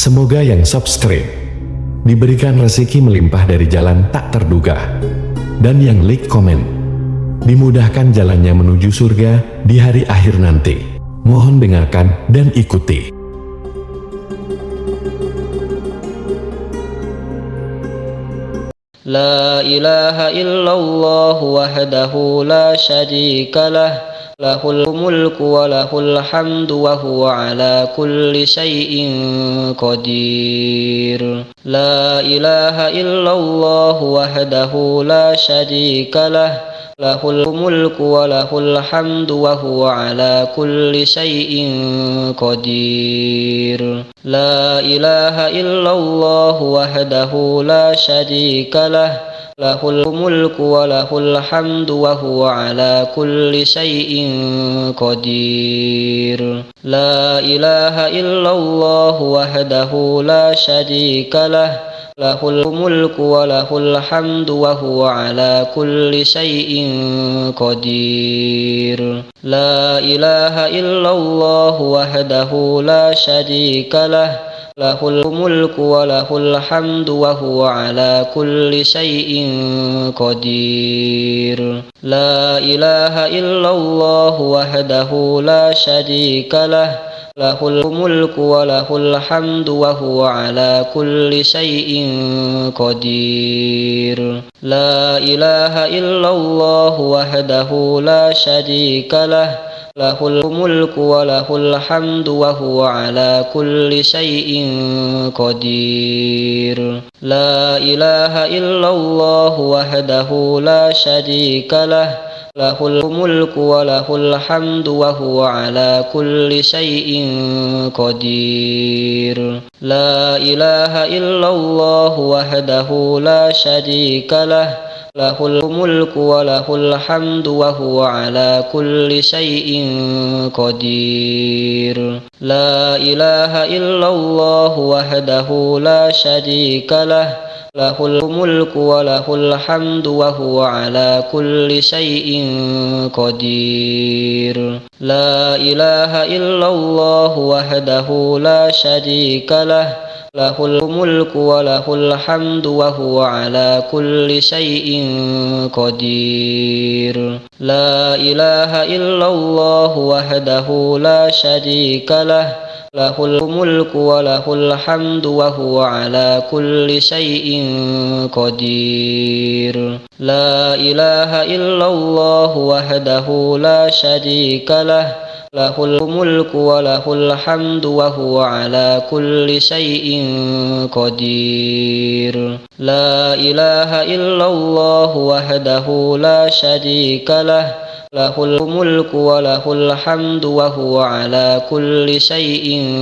Semoga yang subscribe diberikan rezeki melimpah dari jalan tak terduga, dan yang like komen dimudahkan jalannya menuju surga di hari akhir nanti. Mohon dengarkan dan ikuti. La ilaha illallah wahdahu la syarika lah, lahul mulku wa lahul hamdu wa huwa ala kulli syai'in qadir. La ilaha illallah wahdahu la syarika lah, lahul mulku wa lahul hamdu wa huwa ala kulli syai'in qadir. La ilaha illallah wahdahu la syarika lah, lahul mulku wa lahul hamdu wa huwa ala kulli syai'in qadir. La ilaha illallah wahdahu la syarika lah, lahul mulku wa lahul hamdu wa huwa ala kulli syai'in qadir. La ilaha illallah wahdahu la syarika lah, lahul mulku wa lahul hamdu wa huwa ala kulli syai'in qadir. La ilaha illallah wahdahu la syarika lah, lahul mulku wa lahul hamdu wa huwa ala kulli syai'in qadir. La ilaha illallah wahdahu la syarika lah, lahul mulku wa lahul hamdu wa huwa ala kulli syai'in qadir. La ilaha illallah wahdahu la syarika lah, lahul mulku wa lahul hamdu wa huwa ala kulli syai'in qadir. La ilaha illallah wahdahu la syarika lah, lahul mulku wa lahul hamdu wa huwa ala kulli syai'in qadir. La ilaha illallah wahdahu la syarika lah, lahul mulku wa lahul hamdu wa huwa ala kulli syai'in qadir. La ilaha illallah wahdahu la syarika lah, lahul mulku wa lahul hamdu wa huwa ala kulli syai'in qadir. La ilaha illallah wahdahu la syarika lah, lahul mulku wa lahul hamdu wa huwa ala kulli syai'in qadir. La ilaha illallah wahdahu la syarika lah, lahul mulku wa lahul hamdu wa huwa ala kulli syai'in qadir. La ilaha illallah wahdahu la syarika lah, lahul mulku wa lahul hamdu wa huwa ala kulli syai'in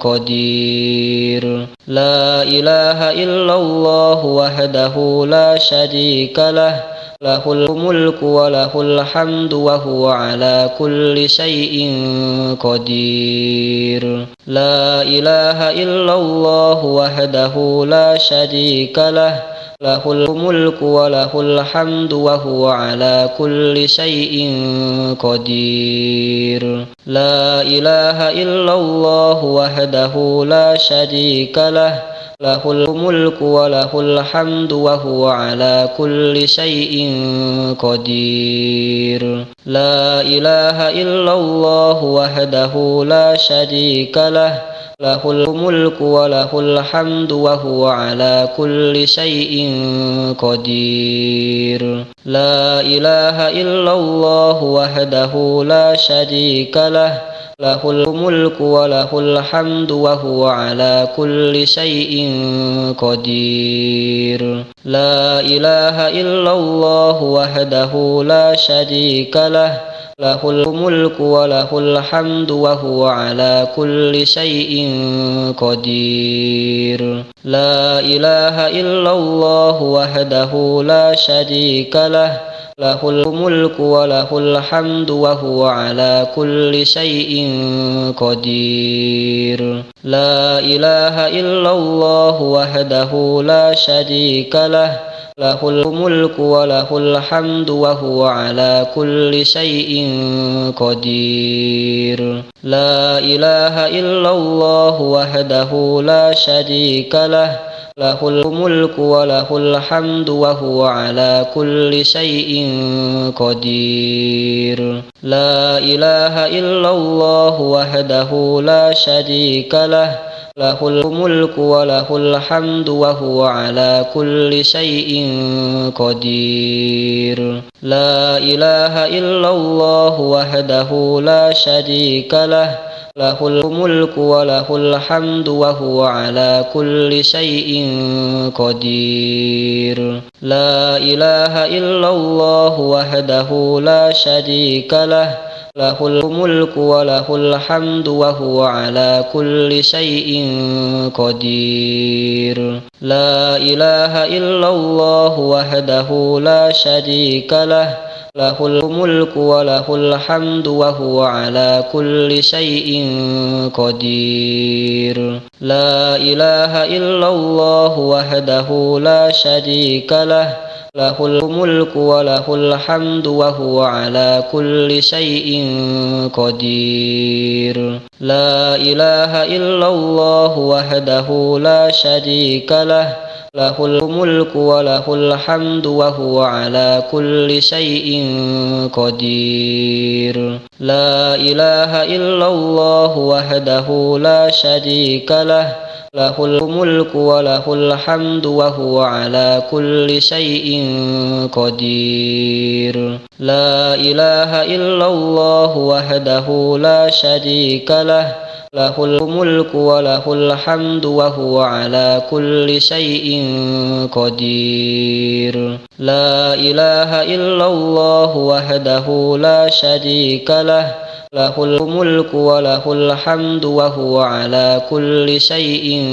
qadir. La ilaha illallah wahdahu la syarika lah, lahul mulku wa lahul hamdu wa huwa ala kulli syai'in qadir. La ilaha illallah wahdahu la syarika lah, lahul mulku wa lahul hamdu wa huwa ala kulli syai'in qadir. La ilaha illallah wahdahu la syarika lah, lahul mulku wa lahul hamdu wa huwa ala kulli syai'in qadir. La ilaha illallah wahdahu la syarika lah, lahul mulku wa lahul hamdu wa huwa ala kulli syai'in qadir. La ilaha illallah wahdahu la syarika lah, lahul mulku wa lahul hamdu wa huwa ala kulli syai'in qadir. La ilaha illallah wahdahu la syarika lah, lahul mulku wa lahul hamdu wa huwa ala kulli syai'in qadir. La ilaha illallah wahdahu la syarika lah, lahul mulku wa lahul hamdu wa huwa ala kulli syai'in qadir. La ilaha illallah wahdahu la syarika lah, lahul mulku wa lahul hamdu wa huwa ala kulli syai'in qadir. La ilaha illallah wahdahu la syarika lah, lahul mulku wa lahul hamdu wa huwa ala kulli syai'in qadir. La ilaha illallah wahdahu la syarika lah, lahul mulku wa lahul hamdu wa huwa ala kulli syai'in qadir. La ilaha illallah wahdahu la syarika lah, lahul mulku wa lahul hamdu wa huwa ala kulli syai'in qadir. La ilaha illallah wahdahu la syarika lah, lahul mulku wa lahul hamdu wa huwa ala kulli syai'in qadir. La ilaha illallah wahdahu la syarika lah, lahul mulku wa lahul hamdu wa huwa ala kulli syai'in qadir. La ilaha illallah wahdahu la syarika lah, lahul mulku wa lahul hamdu wa huwa ala kulli syai'in qadir. La ilaha illallah wahdahu la syarika lah, lahul mulku wa lahul hamdu wa huwa ala kulli syai'in qadir. La ilaha illallah wahdahu la syarika lah, lahul mulku wa lahul hamdu wa huwa ala kulli syai'in qadir. La ilaha illallah wahdahu la syarika lah, lahul mulku wa lahul hamdu wa huwa ala kulli syai'in qadir. La ilaha illallah wahdahu la syarika lah, lahul mulku wa lahul hamdu wa huwa ala kulli syai'in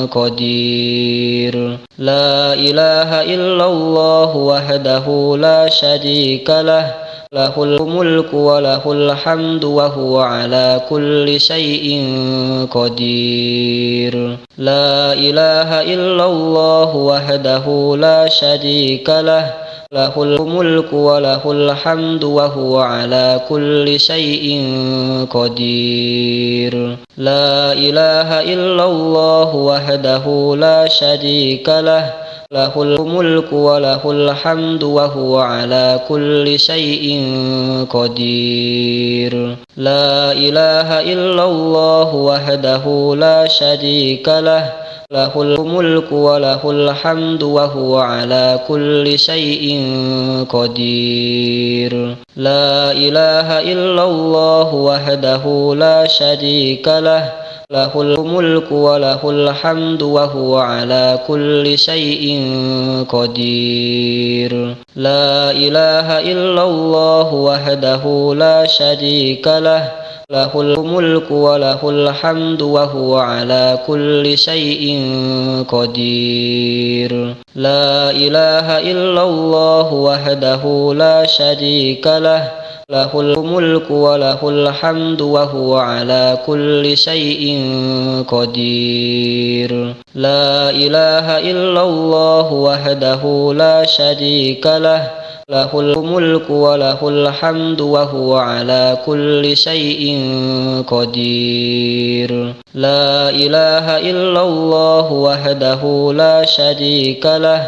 qadir. La ilaha illallah wahdahu la syarika lah, lahul mulku wa lahul hamdu wa huwa ala kulli syai'in qadir. La ilaha illallah wahdahu la syarika lah, lahul mulku wa lahul hamdu wa huwa ala kulli syai'in qadir. La ilaha illallah wahdahu la syarika lah, lahul mulku wa lahul hamdu wa huwa ala kulli syai'in qadir. La ilaha illallah wahdahu la syarika lah, lahul mulku wa lahul hamdu wa huwa ala kulli syai'in qadir. La ilaha illallah wahdahu la syarika lah, lahul mulku wa lahul hamdu wa huwa ala kulli syai'in qadir. La ilaha illallah wahdahu la syarika lah, lahul mulku wa lahul hamdu wa huwa ala kulli syai'in qadir. La ilaha illallah wahdahu la syarika lah, lahul mulku wa lahul hamdu wa huwa ala kulli syai'in qadir. La ilaha illallah wahdahu la syarika lah, lahul mulku wa lahul hamdu wa huwa ala kulli syai'in qadir. La ilaha illallah wahdahu la syarika lah,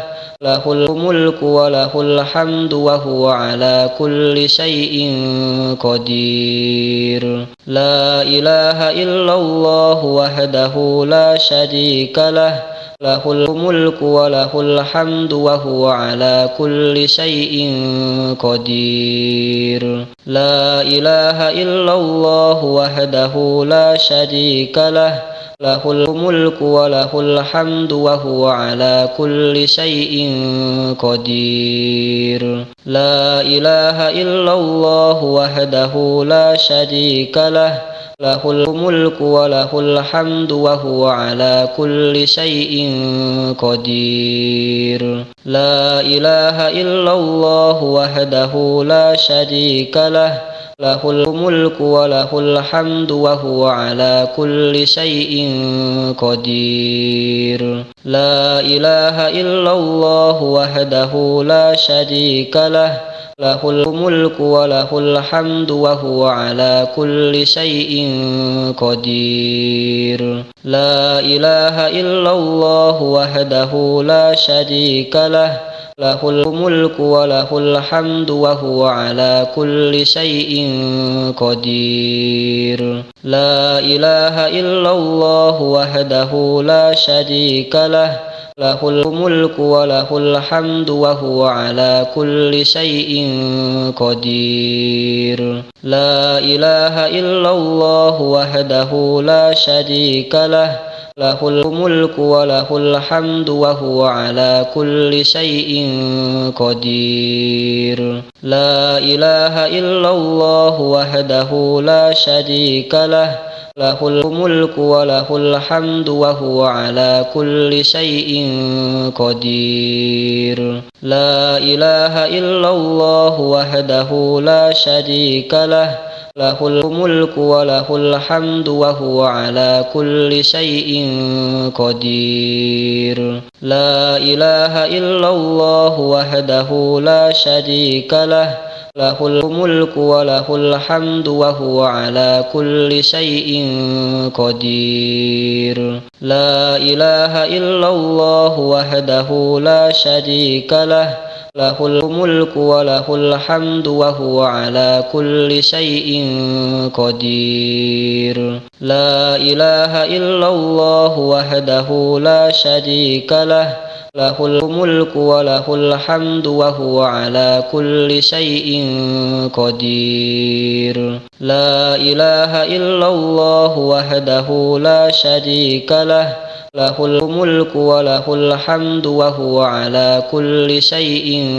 lahul mulku wa lahul hamdu wa huwa ala kulli syai'in qadir. La ilaha illallah wahdahu la syarika lah, lahul mulku wa lahul hamdu wa huwa ala kulli syai'in qadir. La ilaha illallah wahdahu la syarika lah, lahul mulku wa lahul hamdu wa huwa ala kulli syai'in qadir. La ilaha illallah wahdahu la syarika lah, lahul mulku wa lahul hamdu wa huwa ala kulli syai'in qadir. La ilaha illallah wahdahu la syarika lah, lahul mulku wa lahul hamdu wa huwa ala kulli syai'in qadir. La ilaha illallah wahdahu la syarika lah, lahul mulku wa lahul hamdu wa huwa ala kulli syai'in qadir. La ilaha illallah wahdahu la syarika lah, lahul mulku wa lahul hamdu wa huwa ala kulli syai'in qadir. La ilaha illallah wahdahu la syarika lah, lahul mulku wa lahul hamdu wa huwa ala kulli syai'in qadir. La ilaha illallah wahdahu la syarika lah, lahul mulku wa lahul hamdu wa huwa ala kulli syai'in qadir. La ilaha illallah wahdahu la syarika lah, lahul mulku wa lahul hamdu wa huwa ala kulli syai'in qadir. La ilaha illallah wahdahu la syarika lah, lahul mulku wa lahul hamdu wa huwa ala kulli syai'in qadir. La ilaha illallah wahdahu la syarika lah, lahul mulku wa lahul hamdu wa huwa ala kulli syai'in qadir. La ilaha illallah wahdahu la syarika lah, lahul mulku wa lahul hamdu wa huwa ala kulli syai'in qadir. La ilaha illallah wahdahu la syarika lah, lahul mulku wa lahul hamdu wa huwa ala kulli syai'in qadir. La ilaha illallah wahdahu la syarika lah, lahul mulku wa lahul hamdu wa huwa ala kulli syai'in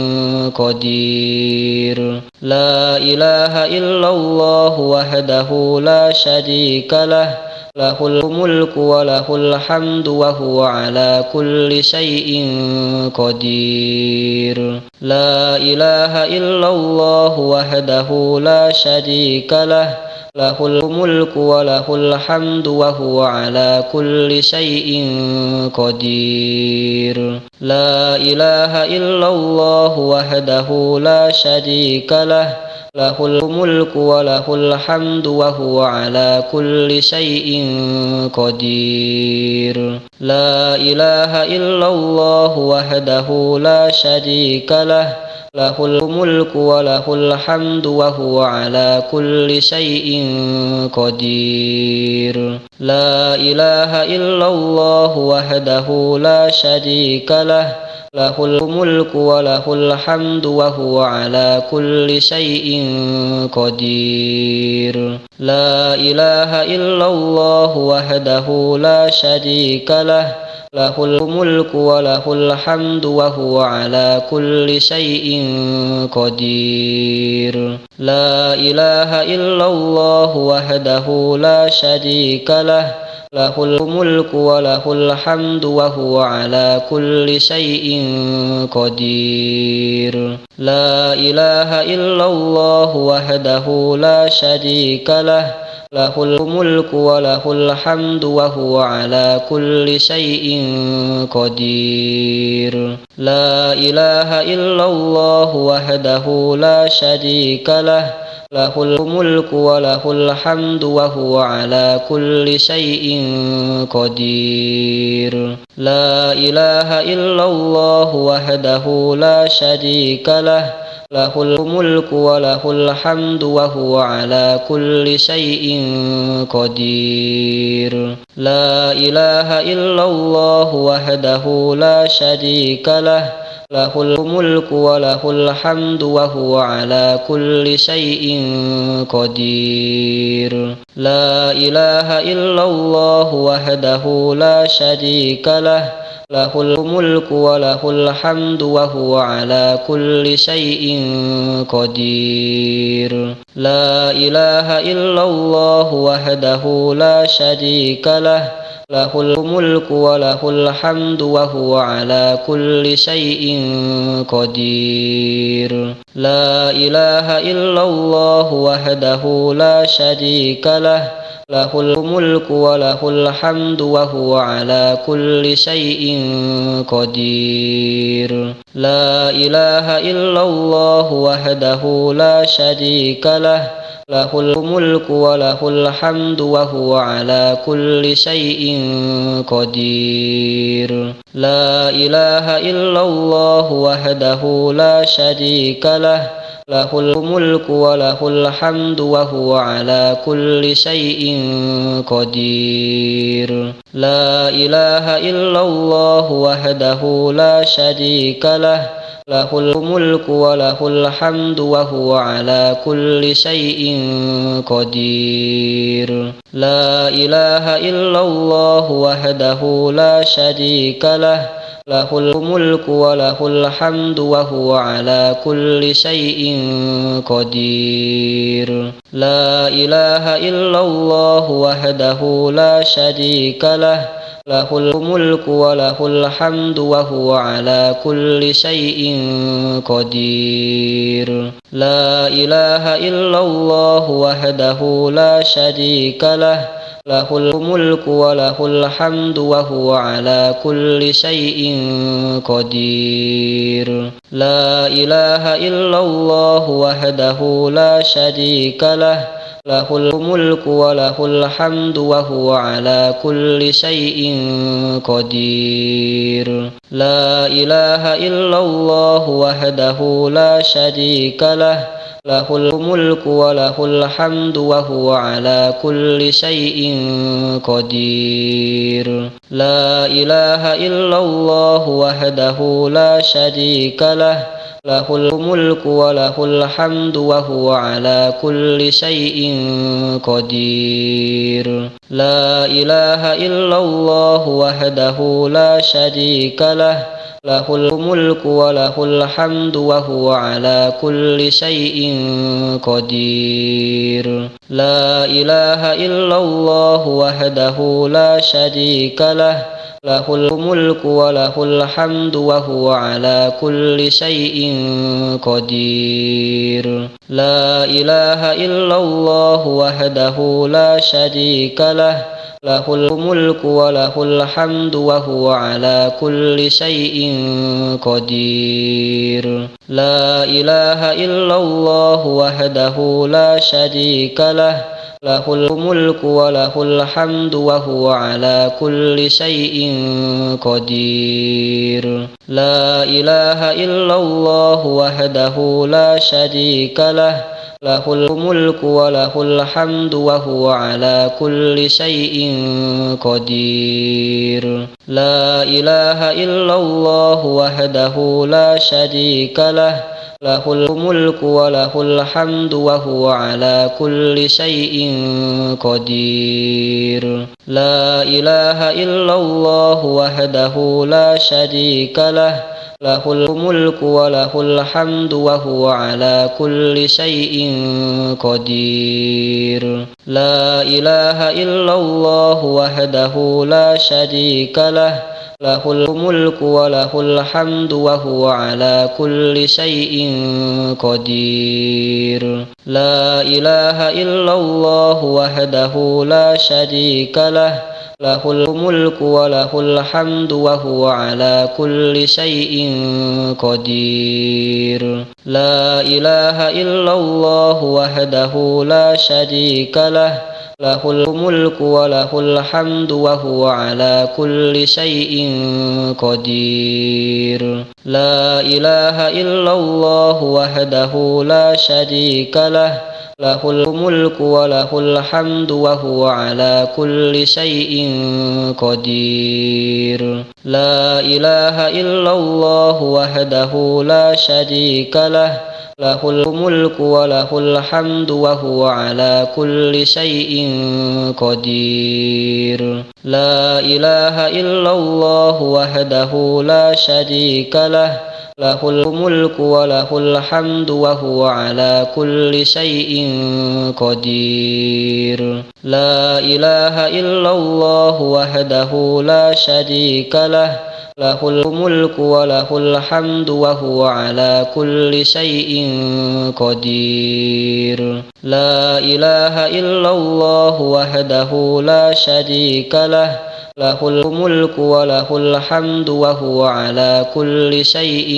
qadir. La ilaha illallah wahdahu la syarika lah, lahul mulku wa lahul hamdu wa huwa ala kulli syai'in qadir. La ilaha illallah wahdahu la syarika lah, lahul mulku wa lahul hamdu wa huwa ala kulli syai'in qadir. La ilaha illallah wahdahu la syarika lah, lahul mulku wa lahul hamdu wa huwa ala kulli syai'in qadir. La ilaha illallah wahdahu la syarika lah, lahul mulku wa lahul hamdu wa huwa ala kulli syai'in qadir. La ilaha illallah wahdahu la syarika lah, lahul mulku wa lahul hamdu wa huwa ala kulli syai'in qadir. La ilaha illallah wahdahu la syarika lah, lahul mulku wa lahul hamdu wa huwa ala kulli syai'in qadir. La ilaha illallah wahdahu la syarika lah, lahul mulku wa lahul hamdu wa huwa ala kulli syai'in qadir. La ilaha illallah wahdahu la syarika lah, lahul mulku wa lahul hamdu wa huwa ala kulli syai'in qadir. La ilaha illallah wahdahu la syarika lah, lahul mulku wa lahul hamdu wa huwa ala kulli syai'in qadir. La ilaha illallah wahdahu la syarika lah, lahul mulku wa lahul hamdu wa huwa ala kulli syai'in qadir. La ilaha illallah wahdahu la syarika lah, lahul mulku wa lahul hamdu wa huwa ala kulli syai'in qadir. La ilaha illallah wahdahu la syarika lah, lahul mulku wa lahul hamdu wa huwa ala kulli syai'in qadir. La ilaha illallah wahdahu la syarika lah, له الملك وله الحمد وهو على كل شيء قدير لا إله إلا الله وحده لا شريك له له الملك وله الحمد وهو على كل شيء قدير لا إله إلا الله وحده لا شريك له له الملك وله الحمد وهو على كل شيء قدير لا إله إلا الله وحده لا شريك له له الملك وله الحمد وهو على كل شيء قدير لا إله إلا الله وحده لا شريك له له الملك وله الحمد وهو على كل شيء قدير لا إله إلا الله وحده لا شريك له له الملك وله الحمد وهو على كل شيء قدير لا إله إلا الله وحده لا شريك له له الملك وله الحمد وهو على كل شيء قدير لا إله إلا الله وحده لا شريك له له الملك وله الحمد وهو على كل شيء قدير لا إله إلا الله وحده لا شريك له له الملك وله الحمد وهو على كل شيء قدير لا إله إلا الله وحده لا شريك له له الملك وله الحمد وهو على كل شيء قدير لا إله إلا الله وحده لا شريك له له الملك وله الحمد وهو على كل شيء قدير لا إله إلا الله وحده لا شريك له له الملك وله الحمد وهو على كل شيء قدير لا إله إلا الله وحده لا شريك له له الملك وله الحمد وهو على كل شيء قدير لا إله إلا الله وحده لا شريك له له الملك وله الحمد وهو على كل شيء قدير لا إله إلا الله وحده لا شريك له له الملك وله الحمد وهو على كل شيء قدير لا إله إلا الله وحده لا شريك له له الملك وله الحمد وهو على كل شيء قدير لا إله إلا الله وحده لا شريك له له الملك وله الحمد وهو على كل شيء قدير لا إله إلا الله وحده لا شريك له له الملك وله الحمد وهو على كل شيء قدير لا إله إلا الله وحده لا شريك له له الملك وله الحمد وهو على كل شيء قدير لا إله إلا الله وحده لا شريك له له الملك وله الحمد وهو على كل شيء قدير لا إله إلا الله وحده لا شريك له له الملك وله الحمد وهو على كل شيء قدير لا إله إلا الله وحده لا شريك له له الملك وله الحمد وهو على كل شيء قدير لا إله إلا الله وحده لا شريك له له الملك وله الحمد وهو على كل شيء قدير. لا إله إلا الله وحده لا شريك له له الملك وله الحمد وهو على كل شيء قدير. لا إله إلا الله وحده لا شريك له له الملك وله الحمد وهو على كل شيء قدير. لا إله إلا الله وحده لا شريك له له الملك وله الحمد وهو على كل شيء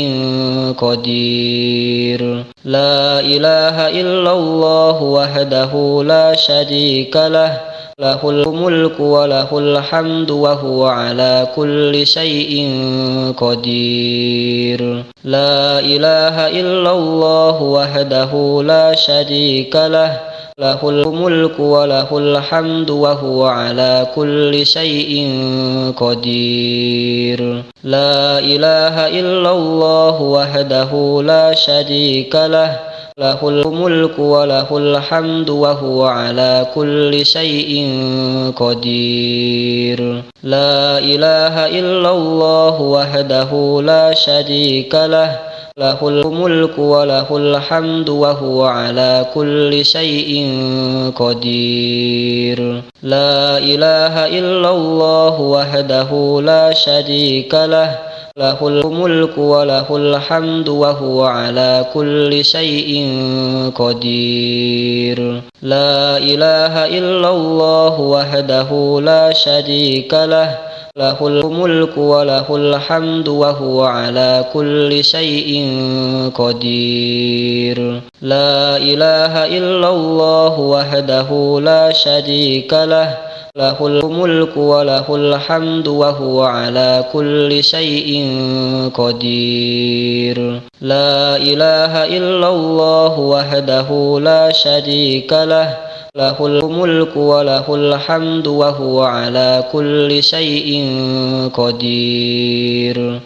قدير. لا إله إلا الله وحده لا شريك له له الملك وله الحمد وهو على كل شيء قدير. لا إله إلا الله وحده لا شريك له له الملك وله الحمد وهو على كل شيء قدير. لا إله إلا الله وحده لا شريك له له الملك وله الحمد وهو على كل شيء قدير. لا إله إلا الله وحده لا شريك له له الملك وله الحمد وهو على كل شيء قدير. لا إله إلا الله وحده لا شريك له له الملك وله الحمد وهو على كل شيء قدير. لا إله إلا الله وحده لا شريك له له الملك وله الحمد وهو على كل شيء قدير. لا إله إلا الله وحده لا شريك له له الملك وله الحمد وهو على كل شيء قدير. لا إله إلا الله وحده لا شريك له له الملك وله الحمد وهو على كل شيء قدير.